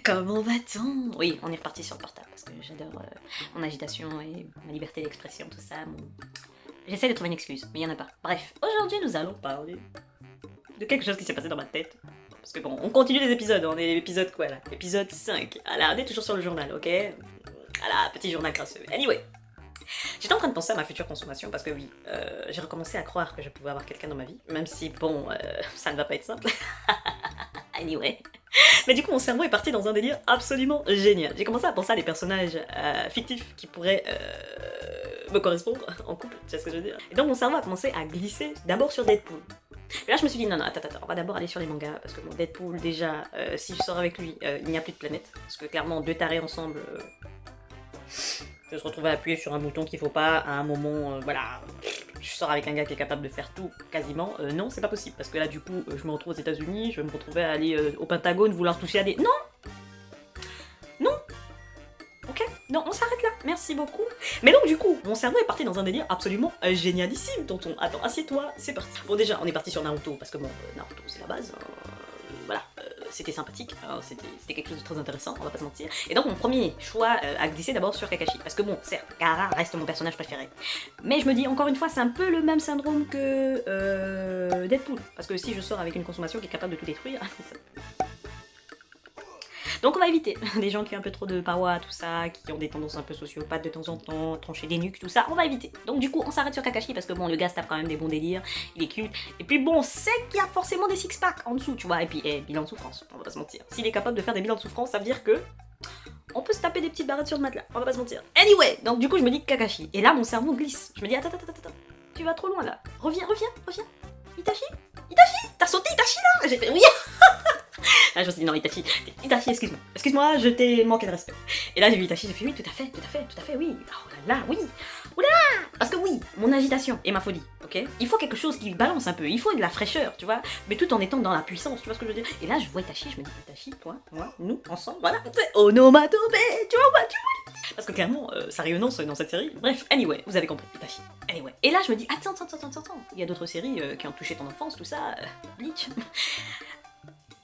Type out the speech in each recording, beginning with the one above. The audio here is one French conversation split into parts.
comment va-t-on? Oui, on est reparti sur le portable parce que j'adore mon agitation et ma liberté d'expression, tout ça. J'essaie de trouver une excuse, mais il n'y en a pas. Bref, aujourd'hui nous allons parler de quelque chose qui s'est passé dans ma tête. Parce que bon, on continue les épisodes, on est l'épisode quoi là? Épisode 5. Voilà, on est toujours sur le journal, ok? Voilà, petit journal crasseux. Anyway, j'étais en train de penser à ma future consommation parce que oui, j'ai recommencé à croire que je pouvais avoir quelqu'un dans ma vie, même si bon, ça ne va pas être simple. Anyway. Mais du coup, mon cerveau est parti dans un délire absolument génial. J'ai commencé à penser à des personnages fictifs qui pourraient me correspondre en couple, tu sais ce que je veux dire? Et donc mon cerveau a commencé à glisser d'abord sur Deadpool. Et là je me suis dit non, attends, on va d'abord aller sur les mangas, parce que mon Deadpool déjà, si je sors avec lui, il n'y a plus de planète. Parce que clairement, deux tarés ensemble, je se retrouve à appuyer sur un bouton qu'il faut pas, à un moment, voilà, je sors avec un gars qui est capable de faire tout, quasiment, non, c'est pas possible, parce que là du coup, je me retrouve aux États-Unis, je vais me retrouver à aller au Pentagone, vouloir toucher à des... Non! Non! Ok, non, on s'arrête là, merci beaucoup. Mais donc du coup, mon cerveau est parti dans un délire absolument génialissime, tonton. Attends, assieds-toi, c'est parti. Bon déjà, on est parti sur Naruto, parce que bon, Naruto c'est la base, voilà, c'était sympathique, hein, c'était quelque chose de très intéressant, on va pas se mentir. Et donc mon premier choix a glissé d'abord sur Kakashi, parce que bon, certes, Gaara reste mon personnage préféré. Mais je me dis, encore une fois, c'est un peu le même syndrome que Deadpool, parce que si je sors avec une consommation qui est capable de tout détruire... Donc on va éviter les gens qui ont un peu trop de power, tout ça, qui ont des tendances un peu sociopathes de temps en temps, trancher des nuques, tout ça, on va éviter. Donc du coup on s'arrête sur Kakashi parce que bon, le gars se tape quand même des bons délires, il est cute, et puis bon, c'est qu'il y a forcément des six-packs en dessous, tu vois, et puis bilan de souffrance, on va pas se mentir. S'il est capable de faire des bilans de souffrance, ça veut dire que on peut se taper des petites barrettes sur le matelas, on va pas se mentir. Anyway, donc du coup je me dis Kakashi, et là mon cerveau glisse, je me dis attends, tu vas trop loin là, reviens, Itachi, t'as sauté Itachi là? J'ai fait oui. Là je me suis dit non Itachi, excuse-moi, je t'ai manqué de respect. Et là j'ai vu Itachi, j'ai fait oui, tout à fait, oui, oh là là, oui, oula. Parce que oui, mon agitation et ma folie, ok? Il faut quelque chose qui balance un peu, il faut de la fraîcheur, tu vois, mais tout en étant dans la puissance, tu vois ce que je veux dire? Et là je vois Itachi, je me dis Itachi, toi, moi, nous, ensemble, voilà, onomatopée, tu vois. Parce que clairement, ça rayonnance dans cette série. Bref, anyway, vous avez compris, Itachi. Anyway. Et là je me dis, attends, il y a d'autres séries qui ont touché ton enfance, tout ça, Bleach.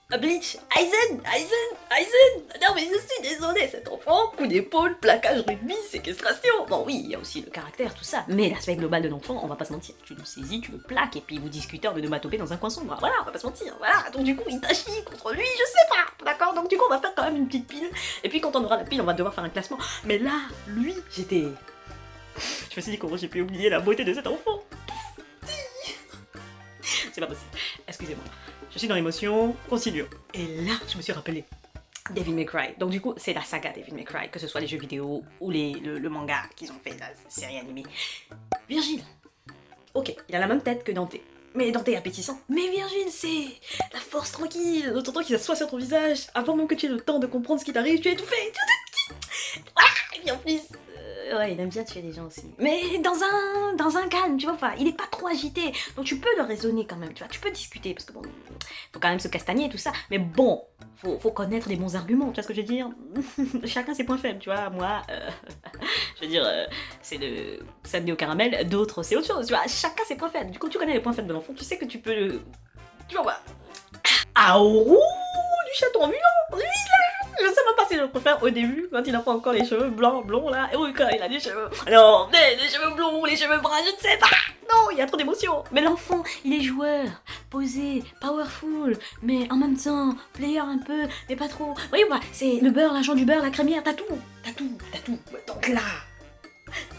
Bleach, Aizen. Non mais je suis désolée, cet enfant, coup d'épaule, plaquage, rugby, séquestration. Bon oui, il y a aussi le caractère, tout ça, mais l'aspect global de l'enfant, on va pas se mentir. Tu le saisis, tu le plaques, et puis vous discutez en onomatopée dans un coin sombre. Voilà, on va pas se mentir, voilà. Donc du coup, Itachi contre lui, je sais pas, d'accord? Donc du coup, on va faire quand même une petite pile, et puis quand on aura la pile, on va devoir faire un classement. Mais là, lui, j'étais... Je me suis dit comment j'ai pu oublier la beauté de cet enfant. C'est pas possible, excusez-moi. Je suis dans l'émotion, continuons. Et là, je me suis rappelé Devil May Cry. Donc du coup, c'est la saga Devil May Cry, que ce soit les jeux vidéo ou le manga qu'ils ont fait, la série animée. Virgile, ok, il a la même tête que Dante. Mais Dante est appétissant. Mais Virgile, c'est la force tranquille, le tonton qui s'assoit sur ton visage, avant même que tu aies le temps de comprendre ce qui t'arrive, tu es étouffé. Voilà, et puis en plus... ouais, il aime bien tuer des gens aussi. Mais dans un calme, tu vois pas. Il est pas trop agité. Donc tu peux le raisonner quand même, tu vois. Tu peux discuter parce que bon, faut quand même se castagner et tout ça. Mais bon, faut connaître les bons arguments, tu vois ce que je veux dire? Chacun ses points faibles, tu vois. Moi, je veux dire, c'est le samedi au caramel. D'autres, c'est autre chose, tu vois. Chacun ses points faibles. Du coup, tu connais les points faibles de l'enfant. Tu sais que tu peux le... Tu vois pas. Aourou du chaton ambulant. Oui, là. Je sais même pas si je le préfère au début, quand il a pas encore les cheveux blancs, blonds là, et oui, quand il a des cheveux... Non, les cheveux blonds, les cheveux bruns, je ne sais pas. Non, il y a trop d'émotions. Mais l'enfant, il est joueur, posé, powerful, mais en même temps, player un peu, mais pas trop. Oui, bah, c'est le beurre, l'argent du beurre, la crémière, t'as tout. Donc là,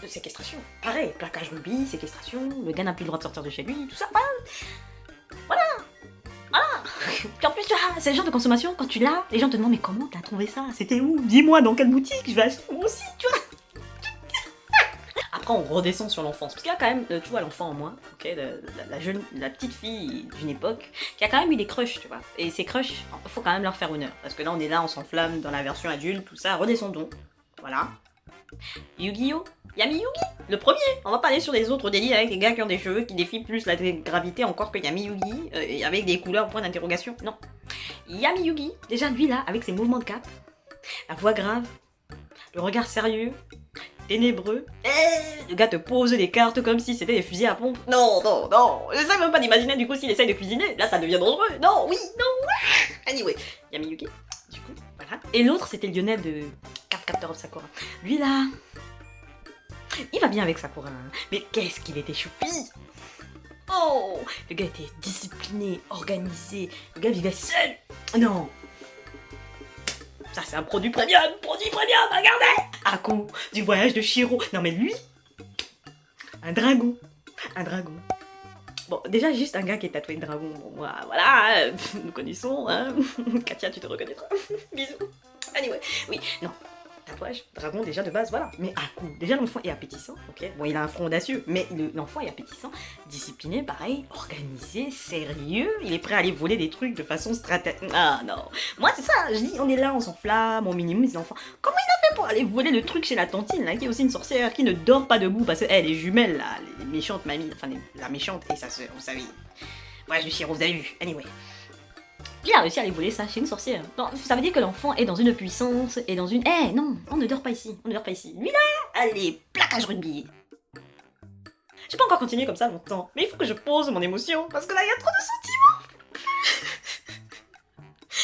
de séquestration, pareil, plaquage rubis, séquestration, le gars n'a plus le droit de sortir de chez lui, tout ça, voilà. Puis en plus, tu vois, c'est le genre de consommation, quand tu l'as, les gens te demandent mais comment t'as trouvé ça? C'était où? Dis-moi dans quelle boutique, je vais acheter moi aussi, tu vois. Après on redescend sur l'enfance, parce qu'il y a quand même, tu vois, l'enfant en moi, ok, la petite fille d'une époque, qui a quand même eu des crushs, tu vois. Et ces crushs, faut quand même leur faire honneur, parce que là on est là, on s'enflamme dans la version adulte, tout ça, redescendons, voilà. Yu-Gi-Oh! Yami Yugi, le premier. On va pas aller sur les autres délires avec des gars qui ont des cheveux qui défient plus la gravité encore que Yami Yugi, avec des couleurs point d'interrogation. Non. Yami Yugi, déjà lui là, avec ses mouvements de cap, la voix grave, le regard sérieux, ténébreux, le gars te pose des cartes comme si c'était des fusils à pompe. Non, j'essaie même pas d'imaginer du coup s'il essaye de cuisiner, là ça devient dangereux. Non, oui, non. Anyway, Yami Yugi, du coup, voilà. Sakura. Et l'autre, c'était Lionel de Card Captor of Sakura. Lui là, il va bien avec Sakura. Hein. Mais qu'est-ce qu'il était choupi! Oh! Le gars était discipliné, organisé. Le gars vivait seul. Non! Ça, c'est un produit premium! Regardez! À coup du voyage de Shiro. Non, mais lui, un dragon. Un dragon. Bon, déjà, juste un gars qui est tatoué de dragon. Bon, moi, voilà, nous connaissons, hein. Katia, tu te reconnaîtras. Bisous. Anyway, oui, non. Tatouage, dragon déjà de base, voilà. Mais à coup, déjà l'enfant est appétissant, ok. Bon, il a un front audacieux, mais l'enfant est appétissant, discipliné, pareil, organisé, sérieux. Il est prêt à aller voler des trucs de façon stratégique. Ah non, moi c'est ça, je dis, on est là, on s'enflamme, on minimise les enfants. Comment il a fait pour aller voler le truc chez la tantine, là, qui est aussi une sorcière, qui ne dort pas debout, parce que, les jumelles, là, les méchantes mamies, enfin, la méchante et sa sœur, vous savez. Ouais, je me suis vous avez vu, anyway. Il a réussi à aller voler ça chez une sorcière. Non, ça veut dire que l'enfant est dans une puissance et dans une... non, on ne dort pas ici, on ne dort pas ici. Lui là, allez, plaquage rugby. J'ai pas encore continué comme ça longtemps, mais il faut que je pose mon émotion, parce que là, il y a trop de sentiments.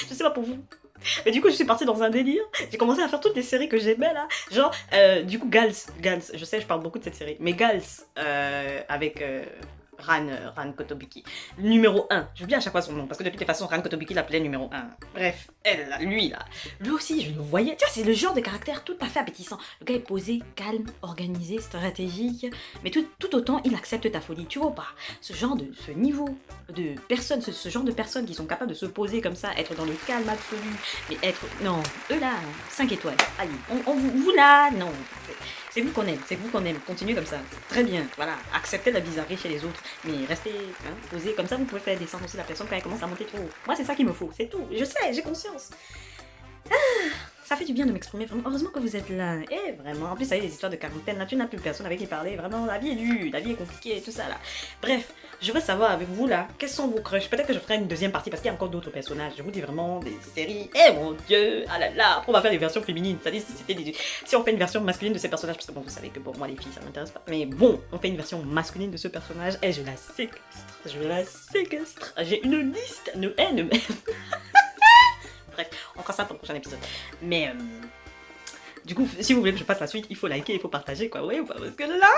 Je sais pas pour vous. Mais du coup, je suis partie dans un délire. J'ai commencé à faire toutes les séries que j'aimais là. Genre, du coup, Gals. Je sais, je parle beaucoup de cette série. Mais Gals, avec... Ran Kotobiki. Numéro 1. J'oublie à chaque fois son nom, parce que de toutes les façons, Ran Kotobiki l'appelait numéro 1. Bref, elle, là, lui aussi, je le voyais. Tiens, c'est le genre de caractère tout à fait appétissant. Le gars est posé, calme, organisé, stratégique, mais tout autant, il accepte ta folie. Tu vois pas, ce niveau de personnes, ce genre de personnes qui sont capables de se poser comme ça, être dans le calme absolu, mais être... Non, eux là, 5 étoiles. Allez, vous là, non. C'est vous qu'on aime, continuez comme ça, très bien, voilà, acceptez la bizarrerie chez les autres, mais restez posés, comme ça vous pouvez faire descendre aussi la personne quand elle commence à monter trop haut. Moi c'est ça qu'il me faut, c'est tout, je sais, j'ai conscience. Ça fait du bien de m'exprimer, vraiment, heureusement que vous êtes là, et vraiment, en plus ça y est, les histoires de quarantaine, là tu n'as plus personne avec qui parler, vraiment, la vie est dure, la vie est compliquée, tout ça là. Bref, je veux savoir avec vous là, quels sont vos crushs, peut-être que je ferai une deuxième partie parce qu'il y a encore d'autres personnages, je vous dis vraiment des séries, mon dieu, ah là là, après on va faire des versions féminines, c'est-à-dire si on fait une version masculine de ces personnages, parce que bon vous savez que bon moi les filles ça m'intéresse pas, mais bon, on fait une version masculine de ce personnage, et je la séquestre, j'ai une liste, ne haine. Bref, on fera ça pour le prochain épisode. Mais, du coup, si vous voulez que je passe la suite, il faut liker, il faut partager, quoi. Oui ou pas? Parce que là,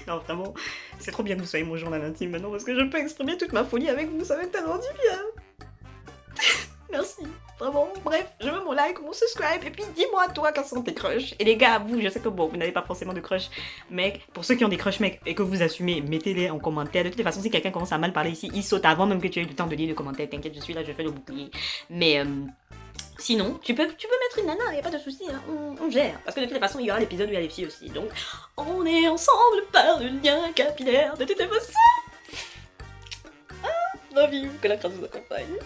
non, vraiment, c'est trop bien que vous soyez mon journal intime maintenant, parce que je peux exprimer toute ma folie avec vous, ça va tellement du bien. Merci. Vraiment, bref, je veux mon like, mon subscribe, et puis dis-moi toi quels sont tes crushs. Et les gars, vous, je sais que bon, vous n'avez pas forcément de crush mec. Pour ceux qui ont des crushs mec et que vous assumez, mettez-les en commentaire. De toutes les façons, si quelqu'un commence à mal parler ici, il saute avant même que tu aies eu le temps de lire le commentaire. T'inquiète, je suis là, je fais le bouclier. Mais sinon, tu peux mettre une nana, y a pas de souci, hein, on gère. Parce que de toutes les façons, il y aura l'épisode où il y a les filles aussi. Donc, on est ensemble par le lien capillaire de toutes les façons. Love you, que la grâce vous accompagne.